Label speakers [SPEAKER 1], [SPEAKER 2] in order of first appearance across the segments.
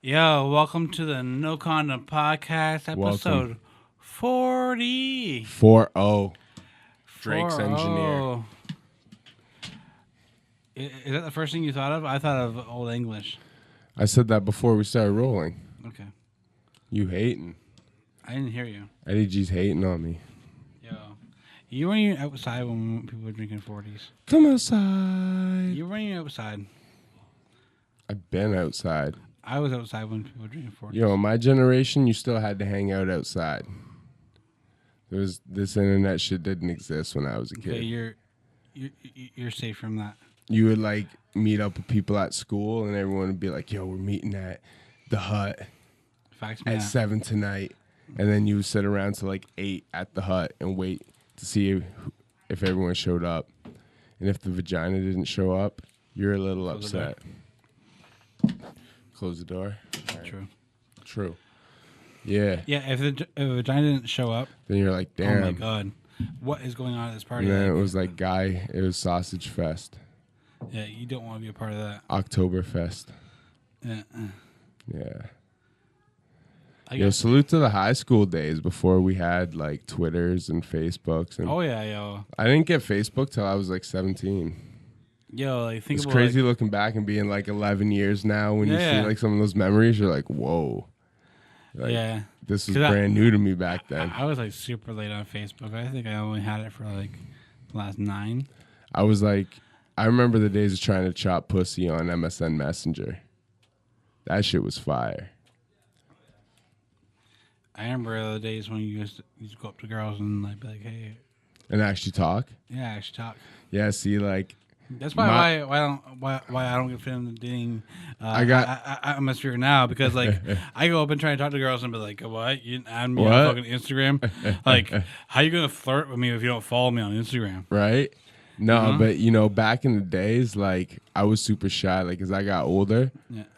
[SPEAKER 1] Yo, welcome to the No Condom Podcast, episode 40.
[SPEAKER 2] 4-0. Drake's
[SPEAKER 1] 40.
[SPEAKER 2] engineer.
[SPEAKER 1] Is that the first thing you thought of? I thought of Old English.
[SPEAKER 2] I said that before we started rolling.
[SPEAKER 1] Okay.
[SPEAKER 2] You hating.
[SPEAKER 1] I didn't hear you.
[SPEAKER 2] Eddie G's hating on me.
[SPEAKER 1] Yo. You weren't even outside when people were drinking 40s.
[SPEAKER 2] Come outside.
[SPEAKER 1] You weren't even outside.
[SPEAKER 2] I've been outside.
[SPEAKER 1] I was outside when people were drinking 40s.
[SPEAKER 2] Yo, my generation, you still had to hang out outside. There was this internet shit didn't exist when I was a kid.
[SPEAKER 1] Okay, you're safe from that.
[SPEAKER 2] You would like meet up with people at school, and everyone would be like, "Yo, we're meeting at the Hut
[SPEAKER 1] Facts,
[SPEAKER 2] at 7 tonight," and then you would sit around till like 8 at the Hut and wait to see if everyone showed up, and if the vagina didn't show up, you're a little upset. Close the door.
[SPEAKER 1] Right.
[SPEAKER 2] True. Yeah.
[SPEAKER 1] Yeah, if the vagina didn't show up,
[SPEAKER 2] Then you're like, damn.
[SPEAKER 1] oh my god, what is going on at this party?
[SPEAKER 2] And then it was like it was Sausage Fest.
[SPEAKER 1] Yeah, you don't want to be a part of that.
[SPEAKER 2] Oktoberfest.
[SPEAKER 1] Yeah.
[SPEAKER 2] Yeah.
[SPEAKER 1] I
[SPEAKER 2] Yo,
[SPEAKER 1] guess.
[SPEAKER 2] salute to the high school days before we had like Twitters and Facebooks. And
[SPEAKER 1] Oh yeah, yo.
[SPEAKER 2] I didn't get Facebook till I was like 17.
[SPEAKER 1] Yo, like think
[SPEAKER 2] It's
[SPEAKER 1] about
[SPEAKER 2] crazy looking back and being like 11 years now when you see like some of those memories, you're like, whoa. Like,
[SPEAKER 1] yeah.
[SPEAKER 2] This was brand new to me back then.
[SPEAKER 1] I was like super late on Facebook. I think I only had it for like the last 9.
[SPEAKER 2] I was like, I remember the days of trying to chop pussy on MSN Messenger. That shit was fire.
[SPEAKER 1] I remember the days when you used to go up to girls and like be like, hey,
[SPEAKER 2] And actually talk.
[SPEAKER 1] yeah, actually talk.
[SPEAKER 2] Yeah, see, like,
[SPEAKER 1] That's probably why I don't get fit into dating. I'm a spirit now because like I go up and try to talk to girls and be like, what? You didn't add me on fucking Instagram? Like, how you gonna flirt with me if you don't follow me on Instagram?
[SPEAKER 2] right? No, but back in the days, like, I was super shy. Like, as I got older,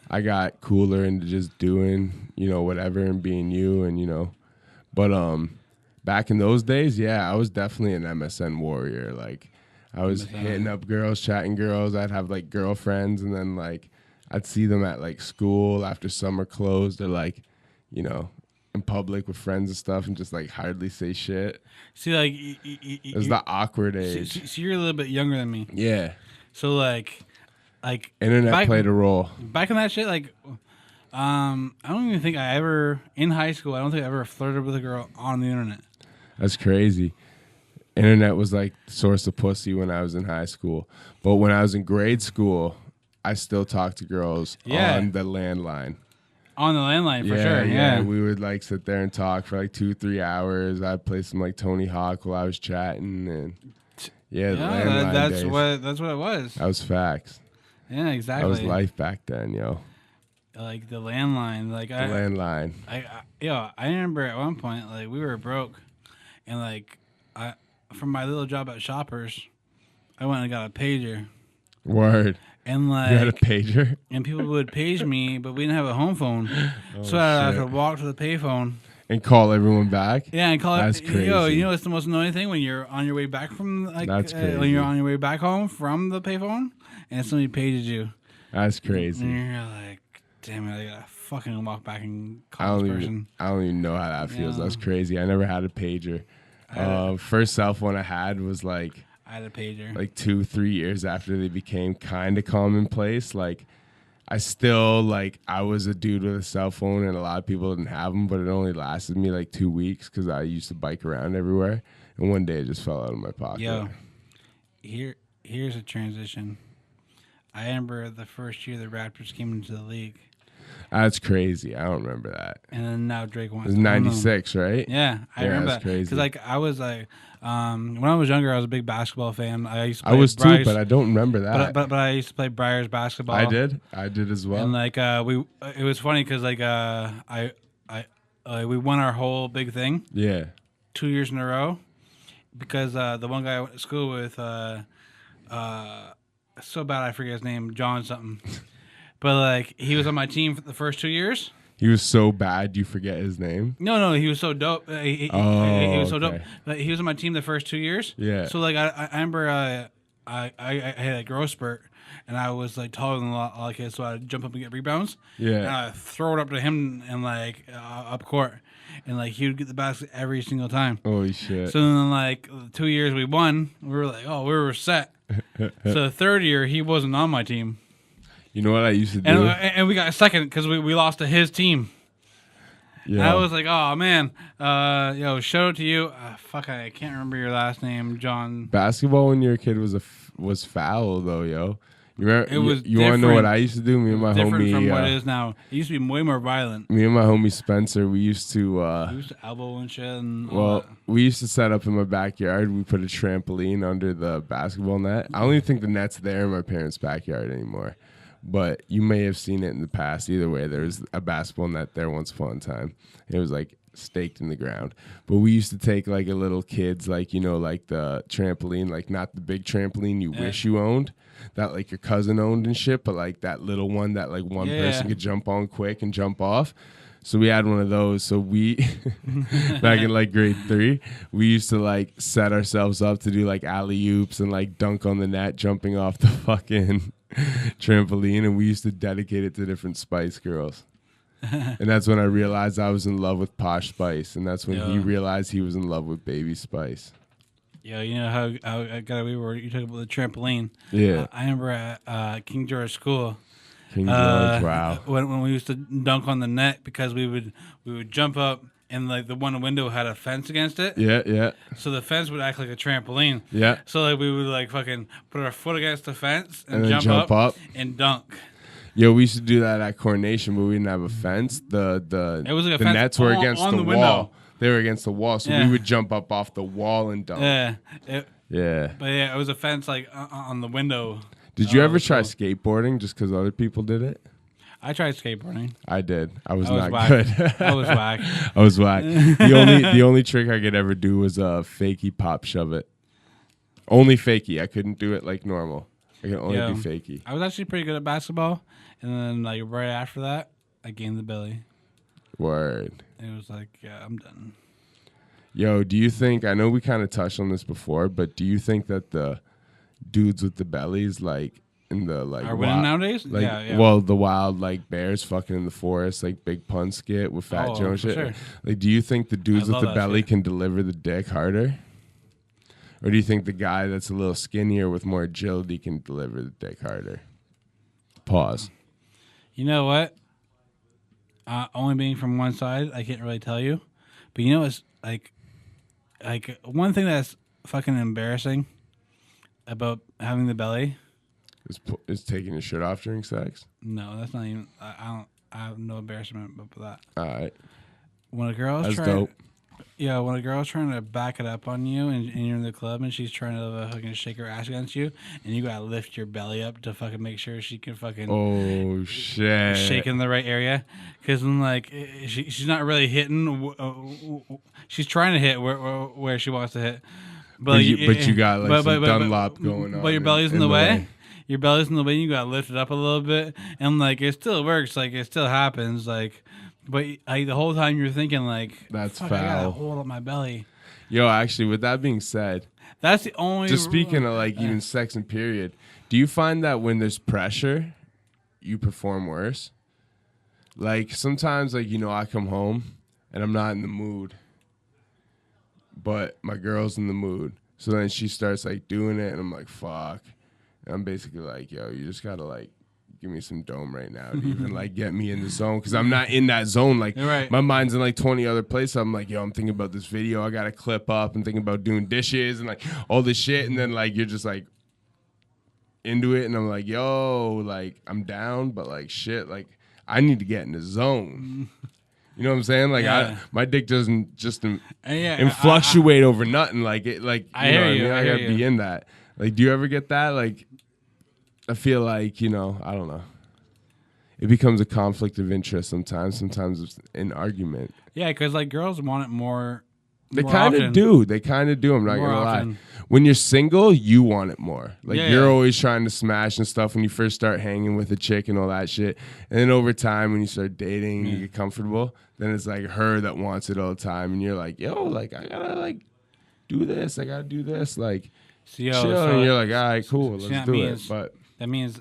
[SPEAKER 2] I got cooler into just doing, whatever and being you and, but back in those days, yeah, I was definitely an MSN warrior. Like, I was hitting up girls, chatting girls. I'd have like girlfriends, and then like I'd see them at like school after summer closed, or like, in public with friends and stuff, and just like hardly say shit.
[SPEAKER 1] See, like
[SPEAKER 2] it was the awkward age.
[SPEAKER 1] So you're a little bit younger than me.
[SPEAKER 2] Yeah.
[SPEAKER 1] So like
[SPEAKER 2] internet played a role.
[SPEAKER 1] Back in that shit, like, I don't even think I ever in high school. I don't think I ever flirted with a girl on the internet.
[SPEAKER 2] That's crazy. Internet was like the source of pussy when I was in high school. But when I was in grade school, I still talked to girls on the landline.
[SPEAKER 1] On the landline, for sure. Yeah.
[SPEAKER 2] We would like sit there and talk for like 2-3 hours. I'd play some like Tony Hawk while I was chatting, and the landline
[SPEAKER 1] that's
[SPEAKER 2] days.
[SPEAKER 1] That's what it was.
[SPEAKER 2] That was facts.
[SPEAKER 1] Yeah, exactly.
[SPEAKER 2] That was life back then, yo.
[SPEAKER 1] Like the landline, like
[SPEAKER 2] landline.
[SPEAKER 1] I remember at one point, like we were broke, and like from my little job at Shoppers, I went and got a pager.
[SPEAKER 2] Word.
[SPEAKER 1] And like
[SPEAKER 2] you had a pager?
[SPEAKER 1] And people would page me, but we didn't have a home phone. So I'd have to walk to the payphone.
[SPEAKER 2] And call everyone back?
[SPEAKER 1] Yeah, and call
[SPEAKER 2] That's
[SPEAKER 1] it.
[SPEAKER 2] Crazy.
[SPEAKER 1] It's the most annoying thing when you're on your way back from like
[SPEAKER 2] That's crazy.
[SPEAKER 1] When you're on your way back home from the payphone and somebody pages you.
[SPEAKER 2] That's crazy.
[SPEAKER 1] And you're like, damn it, I gotta fucking walk back and call this person.
[SPEAKER 2] I don't even know how that feels. That's crazy. I never had a pager. First cell phone I had was like
[SPEAKER 1] I had a pager.
[SPEAKER 2] Like 2-3 years after they became kind of commonplace. Like I still I was a dude with a cell phone, and a lot of people didn't have them, but it only lasted me like 2 weeks because I used to bike around everywhere. And one day it just fell out of my pocket.
[SPEAKER 1] Yo, here's a transition. I remember the first year the Raptors came into the league.
[SPEAKER 2] That's crazy. I don't remember that.
[SPEAKER 1] And then now Drake wants.
[SPEAKER 2] It was 96, right?
[SPEAKER 1] Yeah, I remember
[SPEAKER 2] that's
[SPEAKER 1] that.
[SPEAKER 2] crazy.
[SPEAKER 1] Because like I was like, when I was younger, I was a big basketball fan. I
[SPEAKER 2] was too, but I don't remember that.
[SPEAKER 1] But I used to play Briars basketball.
[SPEAKER 2] I did as well.
[SPEAKER 1] And like it was funny because like we won our whole big thing.
[SPEAKER 2] Yeah.
[SPEAKER 1] 2 years in a row, because the one guy I went to school with, so bad I forget his name, John something. But like he was on my team for the first 2 years.
[SPEAKER 2] He was so bad you forget his name?
[SPEAKER 1] No, he was so dope. He was so dope.
[SPEAKER 2] Okay.
[SPEAKER 1] Like, he was on my team the first 2 years.
[SPEAKER 2] Yeah.
[SPEAKER 1] So like I remember I had a growth spurt, and I was like taller than a lot of kids, so I'd jump up and get rebounds.
[SPEAKER 2] Yeah.
[SPEAKER 1] And I'd throw it up to him and like up court, and like he would get the basket every single time.
[SPEAKER 2] Holy shit!
[SPEAKER 1] So then like 2 years we won, we were like, oh, we were set. So the third year he wasn't on my team.
[SPEAKER 2] You know what I used to do?
[SPEAKER 1] And we got second because we lost to his team. Yeah. I was like, oh man, shout out to you. I can't remember your last name, John.
[SPEAKER 2] Basketball when you were a kid was foul though, yo. You remember?
[SPEAKER 1] It was.
[SPEAKER 2] You want to know what I used to do? Me and my
[SPEAKER 1] different
[SPEAKER 2] homie.
[SPEAKER 1] From what it is now. It used to be way more violent.
[SPEAKER 2] Me and my homie Spencer, we used to
[SPEAKER 1] elbow and shit. And
[SPEAKER 2] we used to set up in my backyard. We put a trampoline under the basketball net. I don't even think the net's there in my parents' backyard anymore. But you may have seen it in the past. Either way, there was a basketball net there once upon a time. It was like staked in the ground. But we used to take like a little kid's, like, you know, like the trampoline, like not the big trampoline you wish you owned, that like your cousin owned and shit, but like that little one that like one person could jump on quick and jump off. So we had one of those. So we, back in like grade 3, we used to like set ourselves up to do like alley-oops and like dunk on the net, jumping off the fucking trampoline. And we used to dedicate it to different Spice Girls. And that's when I realized I was in love with Posh Spice. And that's when he realized he was in love with Baby Spice.
[SPEAKER 1] Yeah, you know how we were, you talk about the trampoline.
[SPEAKER 2] Yeah.
[SPEAKER 1] I remember at King George School.
[SPEAKER 2] King George, wow.
[SPEAKER 1] When we used to dunk on the net, because we would jump up and like the one window had a fence against it.
[SPEAKER 2] Yeah, yeah.
[SPEAKER 1] So the fence would act like a trampoline.
[SPEAKER 2] Yeah.
[SPEAKER 1] So like we would like fucking put our foot against the fence and jump up and dunk.
[SPEAKER 2] Yo, we used to do that at Coronation, but we didn't have a fence. It was like a fence
[SPEAKER 1] nets
[SPEAKER 2] were against the wall.
[SPEAKER 1] Window.
[SPEAKER 2] They were against the wall, so we would jump up off the wall and dunk.
[SPEAKER 1] Yeah. But yeah, it was a fence like on the window.
[SPEAKER 2] Did you ever try skateboarding just because other people did it?
[SPEAKER 1] I tried skateboarding.
[SPEAKER 2] I did. I was not good.
[SPEAKER 1] I was whack.
[SPEAKER 2] I was whack. The only trick I could ever do was fakey pop shove it. Only fakey. I couldn't do it like normal. I could only do fakey.
[SPEAKER 1] I was actually pretty good at basketball, and then like right after that, I gained the belly.
[SPEAKER 2] Word.
[SPEAKER 1] It was like, yeah, I'm done.
[SPEAKER 2] Yo, do you think, I know we kind of touched on this before, but do you think that the dudes with the bellies, like, in the, like,
[SPEAKER 1] are winning nowadays?
[SPEAKER 2] Like,
[SPEAKER 1] yeah.
[SPEAKER 2] Well, the wild, like, bears fucking in the forest, like, Big Pun skit with Fat Joe and shit.
[SPEAKER 1] Sure.
[SPEAKER 2] Like, do you think the dudes with the belly can deliver the dick harder? Or do you think the guy that's a little skinnier with more agility can deliver the dick harder? Pause.
[SPEAKER 1] You know what? Only being from one side, I can't really tell you. But you know, it's like one thing that's fucking embarrassing about having the belly
[SPEAKER 2] is taking your shit off during sex.
[SPEAKER 1] No, that's not even. I have no embarrassment about that.
[SPEAKER 2] All right.
[SPEAKER 1] When a girl's dope. Yeah, when a girl's trying to back it up on you and you're in the club and she's trying to fucking shake her ass against you and you gotta lift your belly up to fucking make sure she can fucking
[SPEAKER 2] shit
[SPEAKER 1] shake in the right area, because then like she's not really hitting. She's trying to hit where she wants to hit, but you got like some Dunlop going on. But your belly's in the way. Your belly's in the way. You gotta lift it up a little bit, and like it still works. Like it still happens. Like. But the whole time you're thinking like,
[SPEAKER 2] that's foul.
[SPEAKER 1] I gotta hold up my belly.
[SPEAKER 2] Yo, actually, with that being said,
[SPEAKER 1] that's the only.
[SPEAKER 2] Just speaking of like even sex and period, do you find that when there's pressure, you perform worse? Like sometimes, like I come home and I'm not in the mood, but my girl's in the mood. So then she starts like doing it, and I'm like, fuck. And I'm basically like, yo, you just gotta like. Give me some dome right now to even like get me in the zone, because I'm not in that zone. Like my mind's in like 20 other places. I'm like, yo, I'm thinking about this video I gotta clip up and thinking about doing dishes and like all this shit, and then like you're just like into it, and I'm like, yo, like I'm down, but like shit, like I need to get in the zone. You know what I'm saying? Like my dick doesn't just fluctuate over nothing. Like it, like
[SPEAKER 1] I hear you.
[SPEAKER 2] I gotta be in that. Like, do you ever get that? Like. I feel like, I don't know. It becomes a conflict of interest sometimes. Sometimes it's an argument.
[SPEAKER 1] Yeah, because, like, girls want it more.
[SPEAKER 2] They kind of do. I'm not going to lie. When you're single, you want it more. Like, you're always trying to smash and stuff when you first start hanging with a chick and all that shit. And then over time, when you start dating and you get comfortable, then it's, like, her that wants it all the time. And you're like, yo, like, I got to, like, do this. I got to do this. Like, chill. And you're like, all right, cool. Let's do it. But...
[SPEAKER 1] That means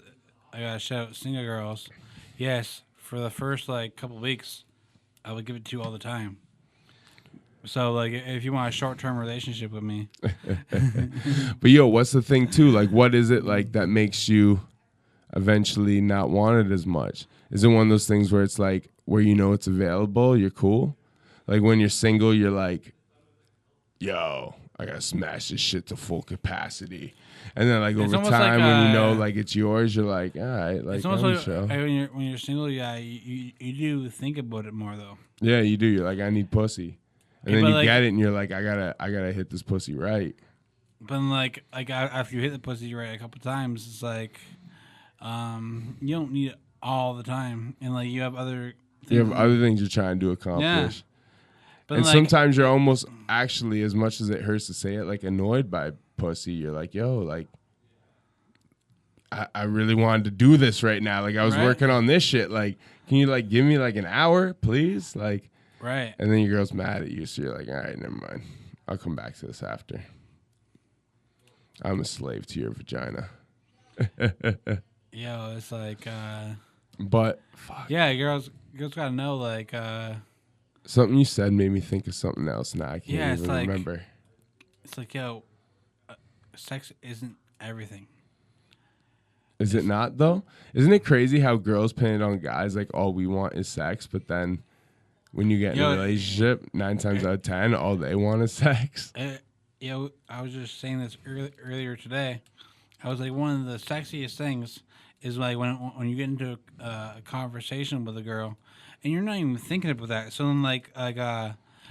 [SPEAKER 1] I gotta shout single girls. Yes, for the first like couple weeks, I would give it to you all the time. So like, if you want a short-term relationship with me,
[SPEAKER 2] but yo, what's the thing too? Like, what is it like that makes you eventually not want it as much? Is it one of those things where it's like where you know it's available, you're cool? Like when you're single, you're like, yo, I gotta smash this shit to full capacity. And then like over time, when you know like it's yours, you're like, all right, like
[SPEAKER 1] it's almost like when you're single, yeah, you do think about it more though.
[SPEAKER 2] Yeah, you do. You're like, I need pussy, and then you like, get it, and you're like, I gotta hit this pussy right.
[SPEAKER 1] But then like after you hit the pussy right a couple times, it's like, you don't need it all the time, and like you have other
[SPEAKER 2] things you're trying to accomplish. Yeah. But and like, sometimes you're almost actually, as much as it hurts to say it, like annoyed by pussy. You're like, yo, like, I really wanted to do this right now. Like, I was working on this shit. Like, can you like give me like an hour, please? Like,
[SPEAKER 1] right.
[SPEAKER 2] And then your girl's mad at you, so you're like, all right, never mind. I'll come back to this after. I'm a slave to your vagina.
[SPEAKER 1] Yo, it's like,
[SPEAKER 2] but fuck.
[SPEAKER 1] Yeah, girls gotta know like.
[SPEAKER 2] Something you said made me think of something else. Now I can't even remember.
[SPEAKER 1] It's like, yo, sex isn't everything.
[SPEAKER 2] Is it not, though? Isn't it crazy how girls pin it on guys like all we want is sex, but then when you get in a relationship, 9 times out of 10, all they want is sex?
[SPEAKER 1] I was just saying this earlier today. I was like, one of the sexiest things is like when you get into a conversation with a girl, and you're not even thinking about that. So then,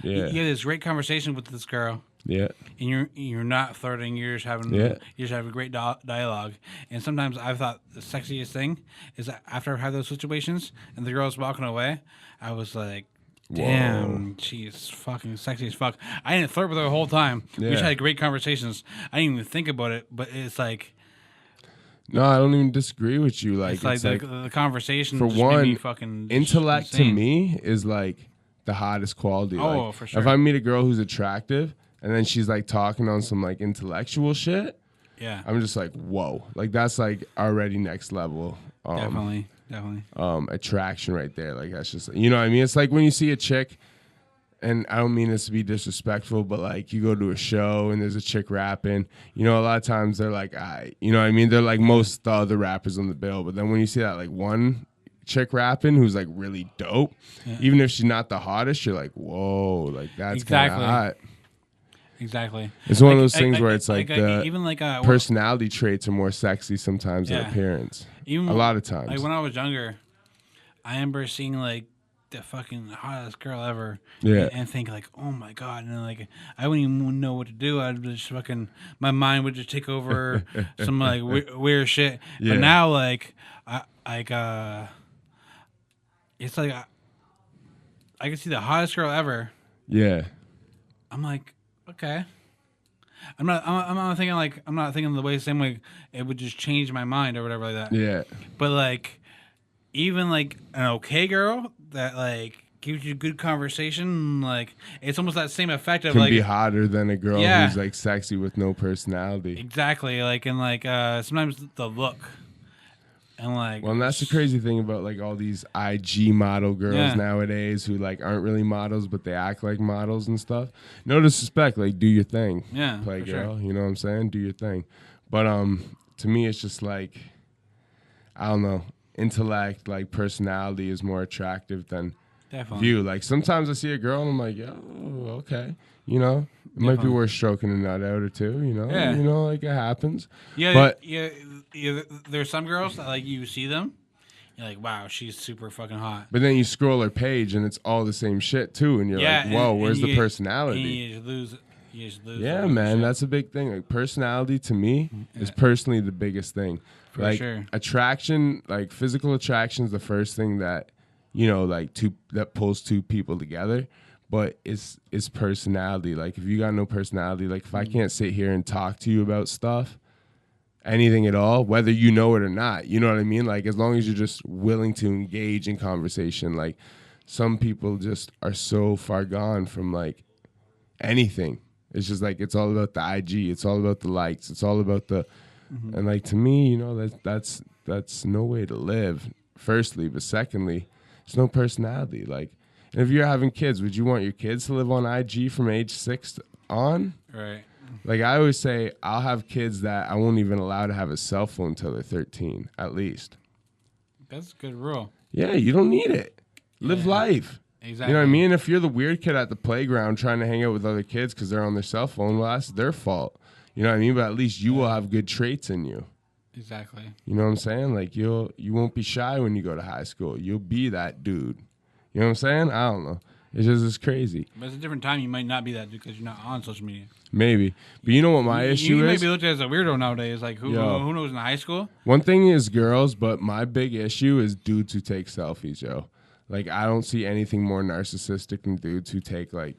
[SPEAKER 1] you have this great conversation with this girl.
[SPEAKER 2] Yeah.
[SPEAKER 1] And you're not flirting. You're just having a great dialogue. And sometimes I've thought the sexiest thing is that after I've had those situations and the girl's walking away, I was like, damn, she's fucking sexy as fuck. I didn't flirt with her the whole time. Yeah. We just had great conversations. I didn't even think about it, but it's like.
[SPEAKER 2] No, I don't even disagree with you. Like,
[SPEAKER 1] it's like the conversation.
[SPEAKER 2] For one,
[SPEAKER 1] made me fucking
[SPEAKER 2] intellect
[SPEAKER 1] insane.
[SPEAKER 2] To me is like the hottest quality.
[SPEAKER 1] Oh,
[SPEAKER 2] like,
[SPEAKER 1] for sure.
[SPEAKER 2] If I meet a girl who's attractive and then she's like talking on some like intellectual shit,
[SPEAKER 1] yeah,
[SPEAKER 2] I'm just like, whoa, like that's like already next level.
[SPEAKER 1] Definitely.
[SPEAKER 2] Attraction right there. Like that's just, you know what I mean? It's like when you see a chick. And I don't mean this to be disrespectful, but like you go to a show and there's a chick rapping, you know, a lot of times they're like, you know what I mean? They're like most other rappers on the bill. But then when you see that like one chick rapping who's like really dope, even if she's not the hottest, you're like, whoa, like that's kind of hot.
[SPEAKER 1] Exactly.
[SPEAKER 2] It's one of those things where it's like even like personality traits are more sexy sometimes than appearance. Even a lot of times.
[SPEAKER 1] Like when I was younger, I remember seeing like the fucking hottest girl ever, and think like, oh my god, and then like I wouldn't even know what to do. I'd just fucking, my mind would just take over some like weird shit. Yeah. But now like it's like I can see the hottest girl ever.
[SPEAKER 2] Yeah.
[SPEAKER 1] I'm like, okay. I'm not thinking the way the same way it would just change my mind or whatever like that.
[SPEAKER 2] Yeah.
[SPEAKER 1] But like even like an okay girl that like gives you good conversation, like it's almost that same effect of
[SPEAKER 2] can
[SPEAKER 1] like
[SPEAKER 2] be hotter than a girl who's like sexy with no personality.
[SPEAKER 1] Exactly. Like and like sometimes the look. And like
[SPEAKER 2] well, and that's the crazy thing about like all these IG model girls nowadays who like aren't really models but they act like models and stuff. No disrespect, like do your thing.
[SPEAKER 1] Yeah.
[SPEAKER 2] Play girl. Sure. You know what I'm saying? Do your thing. But to me it's just like I don't know. Intellect, like personality is more attractive than view. Like sometimes I see a girl and I'm like, yo, okay. You know, it might be worth stroking a nut out or two, you know?
[SPEAKER 1] Yeah.
[SPEAKER 2] You know, like it happens.
[SPEAKER 1] Yeah,
[SPEAKER 2] but
[SPEAKER 1] there's some girls that like you see them, you're like, wow, she's super fucking hot.
[SPEAKER 2] But then you scroll her page and it's all the same shit too, and you're like, whoa, where's the personality?
[SPEAKER 1] You just lose
[SPEAKER 2] yeah, man, that's a big thing. Like personality to me is personally the biggest thing.
[SPEAKER 1] For
[SPEAKER 2] like
[SPEAKER 1] sure.
[SPEAKER 2] Attraction, like physical attraction is the first thing that, you know, like that pulls two people together. But it's personality. Like if you got no personality, like if I can't sit here and talk to you about stuff, anything at all, whether you know it or not, you know what I mean? Like as long as you're just willing to engage in conversation, like some people just are so far gone from like anything. It's just like it's all about the IG, it's all about the likes, it's all about the and like to me, you know, that's that's no way to live. Firstly, but secondly, there's no personality. Like, and if you're having kids, would you want your kids to live on IG from age 6 on?
[SPEAKER 1] Right.
[SPEAKER 2] Like I always say, I'll have kids that I won't even allow to have a cell phone until they're 13, at least.
[SPEAKER 1] That's a good rule.
[SPEAKER 2] Yeah, you don't need it. Live life.
[SPEAKER 1] Exactly.
[SPEAKER 2] You know what I mean? If you're the weird kid at the playground trying to hang out with other kids because they're on their cell phone, well, that's their fault. You know what I mean? But at least you will have good traits in you.
[SPEAKER 1] Exactly.
[SPEAKER 2] You know what I'm saying? Like you won't be shy when you go to high school. You'll be that dude. You know what I'm saying? I don't know. It's crazy.
[SPEAKER 1] But it's a different time. You might not be that dude because you're not on social media.
[SPEAKER 2] Maybe. But you know what my issue is?
[SPEAKER 1] You may be looked at as a weirdo nowadays. Like, who knows in high school?
[SPEAKER 2] One thing is girls, but my big issue is dudes who take selfies, yo. Like, I don't see anything more narcissistic than dudes who take, like,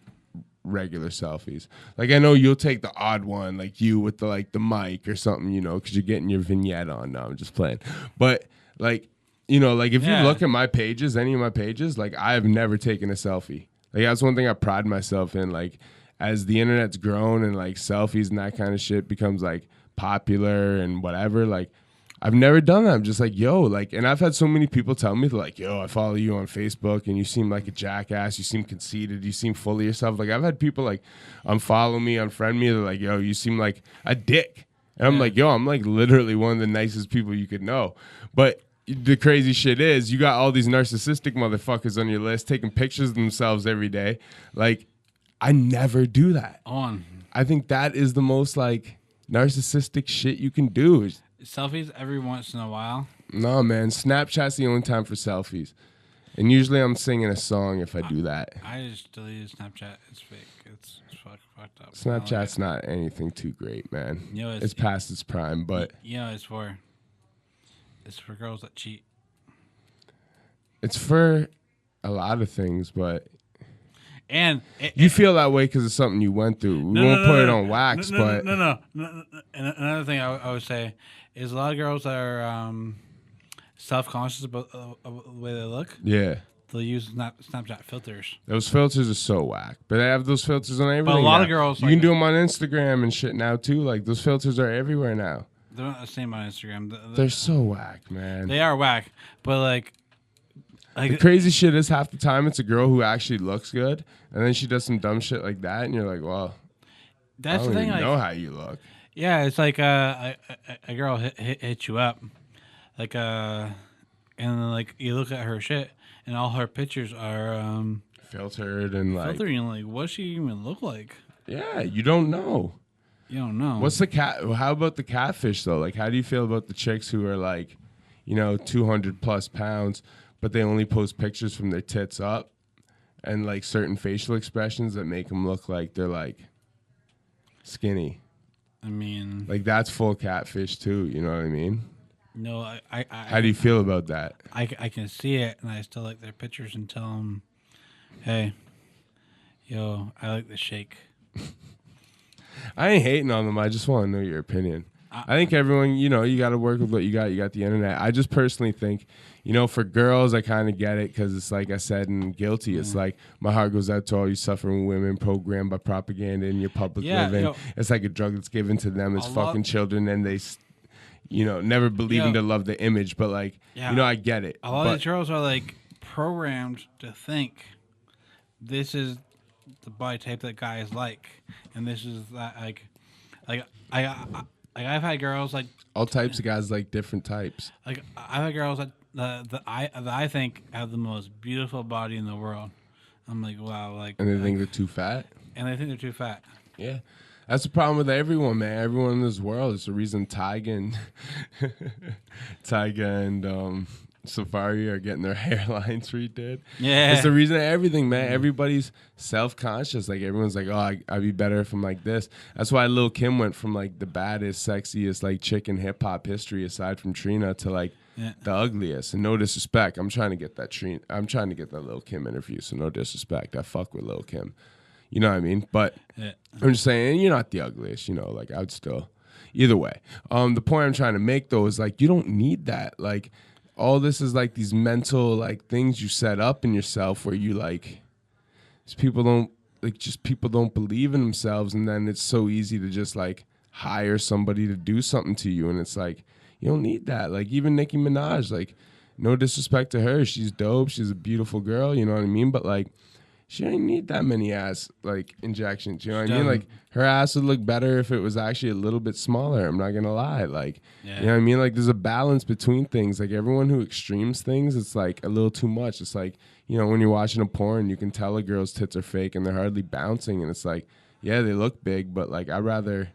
[SPEAKER 2] regular selfies. Like, I know you'll take the odd one, like you with the mic or something, you know, because you're getting your vignette on. No, I'm just playing. But, like, you know, like if you look at my pages, any of my pages, like I have never taken a selfie. Like that's one thing I pride myself in. Like as the internet's grown and like selfies and that kind of shit becomes like popular and whatever, like I've never done that. I'm just like, yo, like, and I've had so many people tell me like, yo, I follow you on Facebook and you seem like a jackass. You seem conceited. You seem full of yourself. Like I've had people like unfollow me, unfriend me. They're like, yo, you seem like a dick. And I'm like, yo, I'm like literally one of the nicest people you could know. But the crazy shit is you got all these narcissistic motherfuckers on your list taking pictures of themselves every day. Like, I never do that. I think that is the most, like, narcissistic shit you can do.
[SPEAKER 1] Selfies every once in a while.
[SPEAKER 2] No, man. Snapchat's the only time for selfies. And usually I'm singing a song if I do that.
[SPEAKER 1] I just deleted Snapchat. It's fake. It's fucked up.
[SPEAKER 2] Snapchat's not anything too great, man. You know, it's past its prime, but...
[SPEAKER 1] You know, it's for girls that cheat.
[SPEAKER 2] It's for a lot of things, but
[SPEAKER 1] and
[SPEAKER 2] you feel that way because it's something you went through. We won't put it on wax, but
[SPEAKER 1] no. And another thing I would say is a lot of girls that are self-conscious about the way they look.
[SPEAKER 2] Yeah,
[SPEAKER 1] they'll use Snapchat filters.
[SPEAKER 2] Those filters are so whack, but they have those filters on everything.
[SPEAKER 1] But a lot of girls,
[SPEAKER 2] you can do them on Instagram and shit now too. Like those filters are everywhere now.
[SPEAKER 1] They're not the same on Instagram.
[SPEAKER 2] They're so whack, man.
[SPEAKER 1] They are whack, but like
[SPEAKER 2] the crazy shit is half the time it's a girl who actually looks good, and then she does some dumb shit like that, and you're like, well,
[SPEAKER 1] that's
[SPEAKER 2] I don't
[SPEAKER 1] the thing.
[SPEAKER 2] Even
[SPEAKER 1] like,
[SPEAKER 2] know how you look.
[SPEAKER 1] Yeah, it's like a girl hit you up, like and then like you look at her shit, and all her pictures are
[SPEAKER 2] filtered and like
[SPEAKER 1] filtered, and like, what does she even look like?
[SPEAKER 2] Yeah, you don't know.
[SPEAKER 1] You don't know.
[SPEAKER 2] What's the cat? How about the catfish though? Like, how do you feel about the chicks who are like, 200 plus pounds, but they only post pictures from their tits up, and like certain facial expressions that make them look like they're like skinny?
[SPEAKER 1] I mean,
[SPEAKER 2] like that's full catfish too. You know what I mean?
[SPEAKER 1] No, I
[SPEAKER 2] how do you feel about that?
[SPEAKER 1] I can see it, and I still like their pictures and tell them, hey, yo, I like the shake.
[SPEAKER 2] I ain't hating on them. I just want to know your opinion. I think everyone, you got to work with what you got. You got the internet. I just personally think, for girls, I kind of get it because it's like I said, and guilty. It's like my heart goes out to all you suffering women programmed by propaganda in your public living. It's like a drug that's given to them as fucking children, and they, never believing to love the image. But like, I get it.
[SPEAKER 1] A lot of these girls are like programmed to think this is the body type that guys like, and this is that I've had girls like
[SPEAKER 2] all types of guys like different types.
[SPEAKER 1] Like I've had girls that I think have the most beautiful body in the world. I'm like, wow, like,
[SPEAKER 2] and they think they're too fat.
[SPEAKER 1] And they think they're too fat.
[SPEAKER 2] Yeah. That's the problem with everyone, man. Everyone in this world. It's the reason Tyga and Safari are getting their hairlines redid.
[SPEAKER 1] Yeah.
[SPEAKER 2] It's the reason of everything, man. Everybody's self-conscious. Like, everyone's like, oh, I'd be better if I'm like this. That's why Lil' Kim went from, like, the baddest, sexiest, like, chick in hip-hop history aside from Trina to, like, the ugliest. And no disrespect. I'm trying to get that Lil' Kim interview, so no disrespect. I fuck with Lil' Kim. You know what I mean? But I'm just saying, you're not the ugliest, like, I would still. Either way. The point I'm trying to make, though, is, like, you don't need that. Like, all this is, like, these mental, like, things you set up in yourself where you, like, people don't believe in themselves, and then it's so easy to just, like, hire somebody to do something to you, and it's like, You don't need that. Like, even Nicki Minaj, like, no disrespect to her. She's dope. She's a beautiful girl. You know what I mean? But, like, she ain't need that many ass, like, injections. You know what I mean? Like, her ass would look better if it was actually a little bit smaller. I'm not going to lie. Like, you know what I mean? Like, there's a balance between things. Like, everyone who extremes things, it's, like, a little too much. It's like, you know, when you're watching a porn, you can tell a girl's tits are fake and they're hardly bouncing. And it's like, yeah, they look big, but, like, I'd rather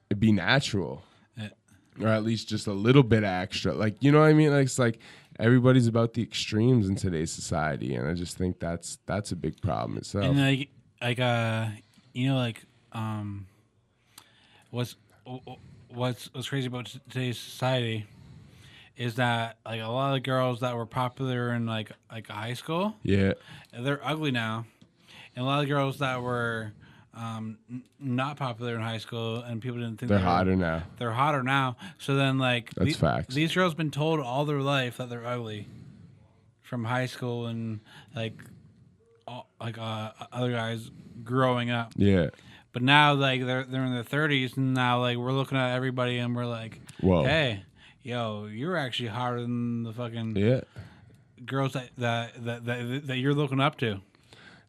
[SPEAKER 2] it be natural. Or at least just a little bit extra. Like, you know what I mean? Like, it's like everybody's about the extremes in today's society, and I just think that's a big problem itself.
[SPEAKER 1] And like you know, like what's crazy about today's society is that like a lot of girls that were popular in like high school, they're ugly now, and a lot of girls that were not popular in high school and people didn't think
[SPEAKER 2] they're hotter now.
[SPEAKER 1] They're hotter now. So then, like,
[SPEAKER 2] that's facts.
[SPEAKER 1] These girls been told all their life that they're ugly from high school and like other guys growing up.
[SPEAKER 2] Yeah.
[SPEAKER 1] But now, like, they're in their 30s, and now like we're looking at everybody and we're like, whoa, hey, yo, you're actually hotter than the fucking girls that you're looking up to.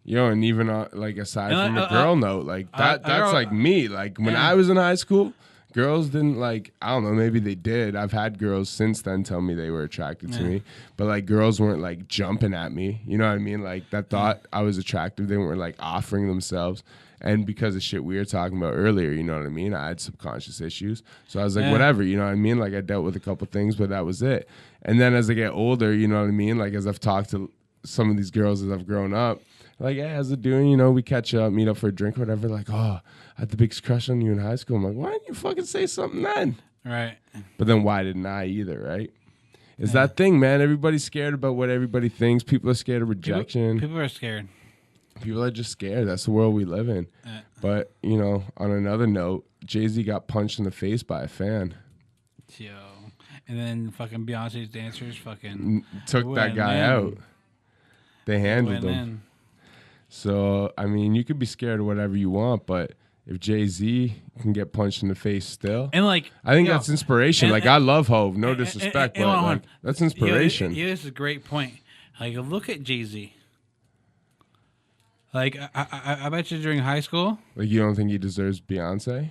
[SPEAKER 2] Yo, and even like aside from a girl note, like that's like me. Like when I was in high school, girls didn't like, I don't know, maybe they did. I've had girls since then tell me they were attracted to me, but like girls weren't like jumping at me. You know what I mean? Like that thought I was attractive. They weren't like offering themselves. And because of shit we were talking about earlier, you know what I mean? I had subconscious issues. So I was like, whatever, you know what I mean? Like I dealt with a couple things, but that was it. And then as I get older, you know what I mean? Like as I've talked to some of these girls as I've grown up, like, hey, how's it doing? You know, we catch up, meet up for a drink or whatever. Like, oh, I had the biggest crush on you in high school. I'm like, why didn't you fucking say something then?
[SPEAKER 1] Right.
[SPEAKER 2] But then why didn't I either, right? It's that thing, man. Everybody's scared about what everybody thinks. People are scared of rejection.
[SPEAKER 1] People are scared.
[SPEAKER 2] People are just scared. That's the world we live in. But, you know, on another note, Jay-Z got punched in the face by a fan.
[SPEAKER 1] Yo. And then fucking Beyonce's dancers fucking
[SPEAKER 2] took that guy out. They handled him. So, I mean, you could be scared of whatever you want, but if Jay-Z can get punched in the face still,
[SPEAKER 1] and like,
[SPEAKER 2] I think that's inspiration. Like, I love Hov, no disrespect, but like, that's inspiration.
[SPEAKER 1] Yeah, this is a great point. Like, look at Jay-Z. Like, I bet you during high school.
[SPEAKER 2] Like, you don't think he deserves Beyonce?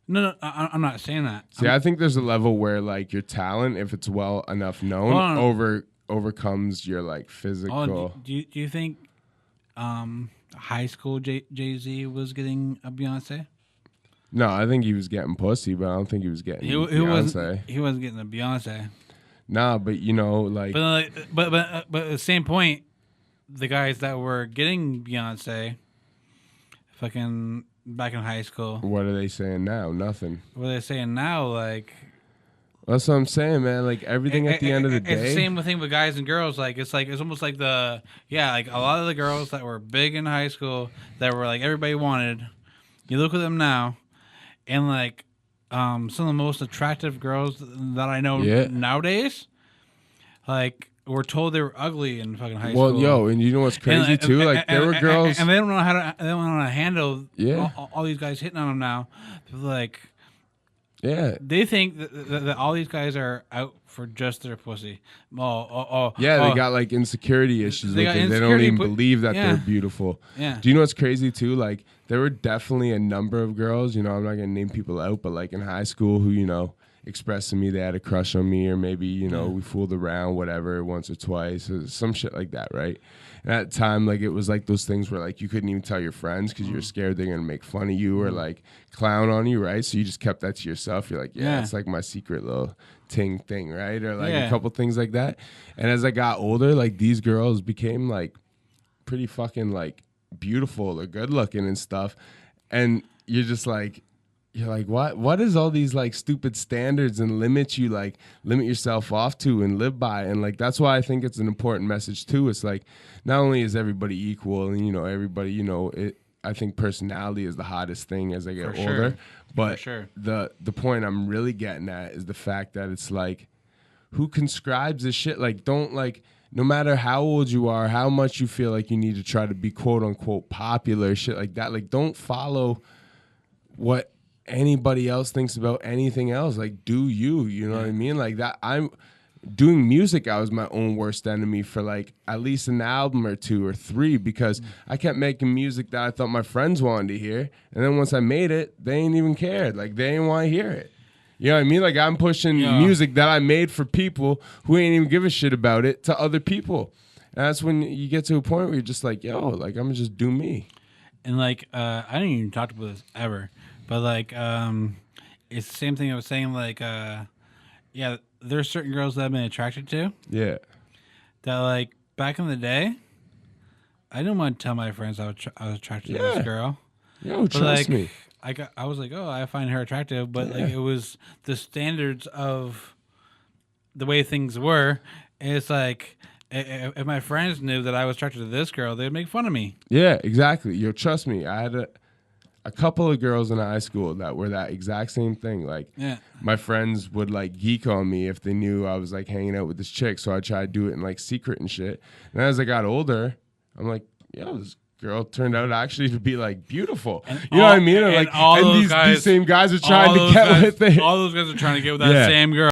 [SPEAKER 1] No, I'm not saying that.
[SPEAKER 2] See, I think there's a level where, like, your talent, if it's well enough known, overcomes your, like, physical.
[SPEAKER 1] Do you think high school Jay-Z was getting a Beyonce?
[SPEAKER 2] No, I think he was getting pussy, but I don't think he was getting Beyonce.
[SPEAKER 1] He wasn't getting a Beyonce.
[SPEAKER 2] Nah, but you know, like,
[SPEAKER 1] but at the same point, the guys that were getting Beyonce, fucking back in high school.
[SPEAKER 2] What are they saying now? Nothing.
[SPEAKER 1] What are they saying now? Like.
[SPEAKER 2] That's what I'm saying, man. Like everything at the end of the day.
[SPEAKER 1] It's the same thing with guys and girls. Like it's almost like like a lot of the girls that were big in high school that were like everybody wanted. You look at them now, and like some of the most attractive girls that I know nowadays, like were told they were ugly in fucking high school.
[SPEAKER 2] Well, yo, and you know what's crazy too? Like there were girls,
[SPEAKER 1] and they don't know how to handle all these guys hitting on them now. They're like.
[SPEAKER 2] Yeah,
[SPEAKER 1] they think that all these guys are out for just their pussy.
[SPEAKER 2] They got like insecurity issues. They don't even believe that they're beautiful.
[SPEAKER 1] Yeah.
[SPEAKER 2] Do you know what's crazy too? Like there were definitely a number of girls. You know, I'm not gonna name people out, but like in high school, who you know expressed to me they had a crush on me, or maybe you know we fooled around, whatever, once or twice, or some shit like that, right? And at the time, like it was like those things where like you couldn't even tell your friends because you were scared they're gonna make fun of you or like clown on you, right? So you just kept that to yourself. You're like, it's like my secret little thing, right? Or like a couple things like that. And as I got older, like these girls became like pretty fucking like beautiful or good looking and stuff. And you're just like, what is all these like stupid standards and limit yourself off to and live by? And like that's why I think it's an important message too. It's like not only is everybody equal and you know everybody, you know, I think personality is the hottest thing as I get older. But the point I'm really getting at is the fact that it's like who conscribes this shit? Like don't like no matter how old you are, how much you feel like you need to try to be quote unquote popular, shit like that. Like don't follow what anybody else thinks about anything else. Like, do you? You know what I mean? Like that. I'm doing music. I was my own worst enemy for like at least an album or 2 or 3 because I kept making music that I thought my friends wanted to hear, and then once I made it, they ain't even cared. Like they didn't want to hear it. You know what I mean? Like I'm pushing music that I made for people who ain't even give a shit about it to other people. And that's when you get to a point where you're just like, yo, like I'm gonna just do me.
[SPEAKER 1] And like I didn't even talk about this ever, but like it's the same thing I was saying. Like there's certain girls that I've been attracted to.
[SPEAKER 2] Yeah.
[SPEAKER 1] That like back in the day, I didn't want to tell my friends I was attracted to this girl.
[SPEAKER 2] Yo, trust me.
[SPEAKER 1] I was like, oh, I find her attractive, but like it was the standards of the way things were. And it's like if my friends knew that I was attracted to this girl, they'd make fun of me. Yeah,
[SPEAKER 2] exactly. Yo, trust me. I had a couple of girls in high school that were that exact same thing. Like, my friends would like geek on me if they knew I was like hanging out with this chick. So I tried to do it in like secret and shit. And as I got older, I'm like, yo, this girl turned out actually to be like beautiful. And you know what I mean? And like, these same guys are trying to get with it.
[SPEAKER 1] All those guys are trying to get with that same girl.